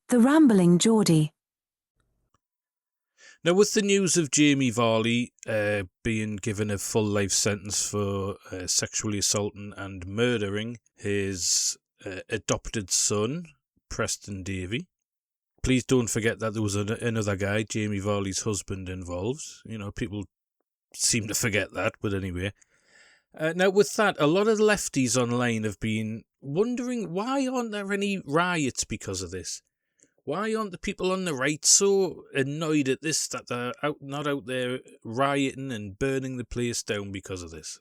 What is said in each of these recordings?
The Rambling Geordie. Now, with the news of Jamie Varley being given a full life sentence for sexually assaulting and murdering his adopted son, Preston Davey, please don't forget that there was another guy, Jamie Varley's husband, involved. You know, people seem to forget that, but anyway. Now, with that, a lot of lefties online have been wondering, why aren't there any riots because of this? Why aren't the people on the right so annoyed at this that they're not out there rioting and burning the place down because of this?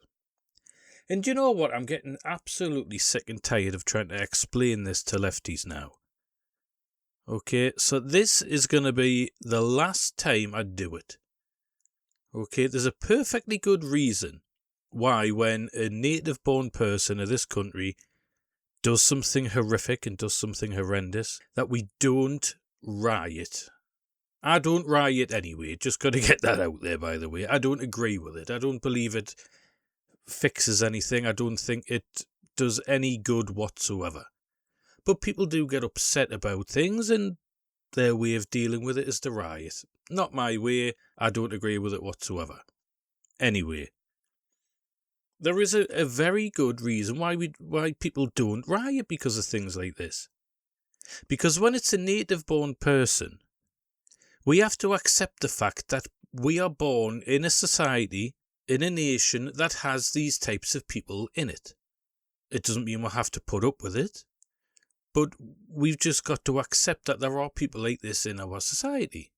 And do you know what? I'm getting absolutely sick and tired of trying to explain this to lefties now. Okay, so this is going to be the last time I do it. Okay, there's a perfectly good reason why when a native-born person of this country does something horrific and does something horrendous, that we don't riot. I don't riot anyway, just got to get that out there, by the way. I don't agree with it. I don't believe it fixes anything. I don't think it does any good whatsoever. But people do get upset about things, and their way of dealing with it is to riot. Not my way. I don't agree with it whatsoever. Anyway, there is a very good reason why people don't riot because of things like this. Because when it's a native-born person, we have to accept the fact that we are born in a society, in a nation that has these types of people in it. It doesn't mean we'll have to put up with it, but we've just got to accept that there are people like this in our society.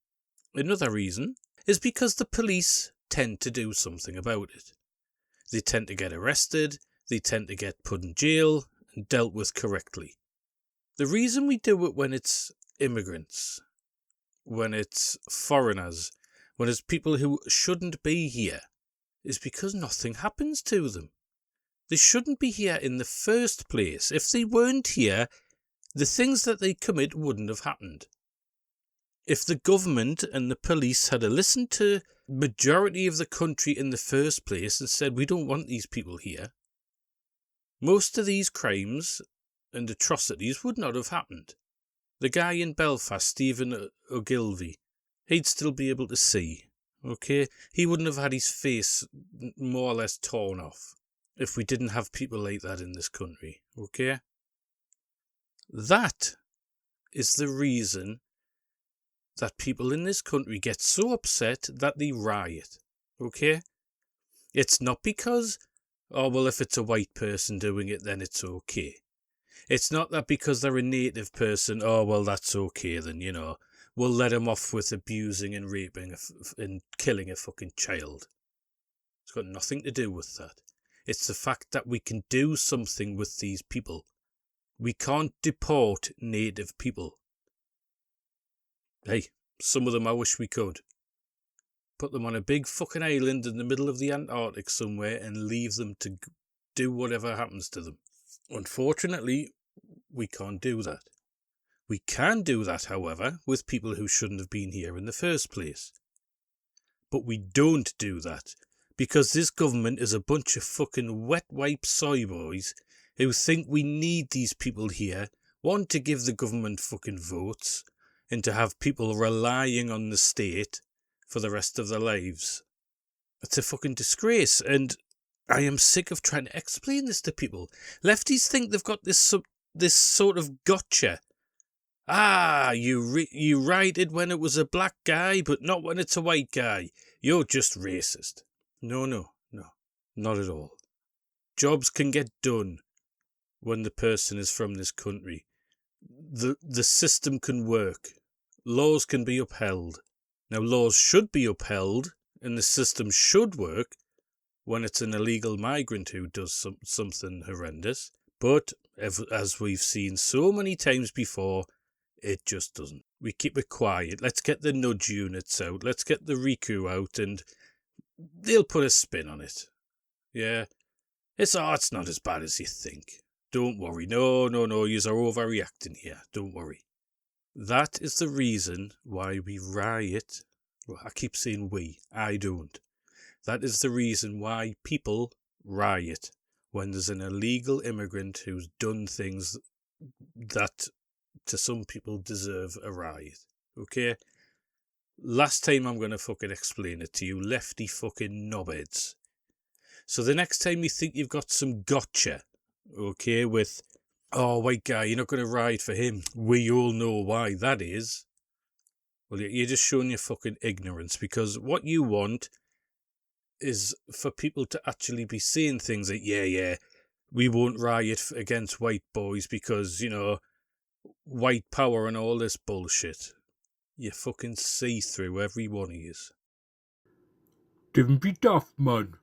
Another reason is because the police tend to do something about it. They tend to get arrested, they tend to get put in jail and dealt with correctly. The reason we do it when it's immigrants, when it's foreigners, when it's people who shouldn't be here, is because nothing happens to them. They shouldn't be here in the first place. If they weren't here, the things that they commit wouldn't have happened. If the government and the police had listened to majority of the country in the first place and said, we don't want these people here, most of these crimes and atrocities would not have happened. The guy in Belfast, Stephen Ogilvy, he'd still be able to see, okay? He wouldn't have had his face more or less torn off if we didn't have people like that in this country, okay? That is the reason that people in this country get so upset that they riot, okay? It's not because, oh, well, if it's a white person doing it, then it's okay. It's not that because they're a native person, oh, well, that's okay then, you know. We'll let them off with abusing and raping and killing a fucking child. It's got nothing to do with that. It's the fact that we can do something with these people. We can't deport native people. Hey, some of them I wish we could. Put them on a big fucking island in the middle of the Antarctic somewhere and leave them to do whatever happens to them. Unfortunately, we can't do that. We can do that, however, with people who shouldn't have been here in the first place. But we don't do that because this government is a bunch of fucking wet wipe soy boys who think we need these people here, want to give the government fucking votes, and to have people relying on the state for the rest of their lives. It's a fucking disgrace, and I am sick of trying to explain this to people. Lefties think they've got this sort of gotcha. Ah, you rioted when it was a black guy, but not when it's a white guy. You're just racist. No, not at all. Jobs can get done when the person is from this country. The system can work. Laws can be upheld. Now, laws should be upheld, and the system should work when it's an illegal migrant who does something horrendous. But, as we've seen so many times before, it just doesn't. We keep it quiet. Let's get the nudge units out. Let's get the Riku out, and they'll put a spin on it. Yeah. It's not as bad as you think. Don't worry. No, yous are overreacting here. Don't worry. That is the reason why we riot. Well, I keep saying we. I don't. That is the reason why people riot when there's an illegal immigrant who's done things that to some people deserve a riot. Okay? Last time I'm going to fucking explain it to you, Lefty fucking knobheads. So the next time you think you've got some gotcha, okay, with, oh, white guy, you're not going to ride for him. We all know why that is. Well, you're just showing your fucking ignorance, because what you want is for people to actually be saying things like, yeah, we won't riot against white boys because, white power and all this bullshit. You fucking see through every one of yous. Don't be daft, man.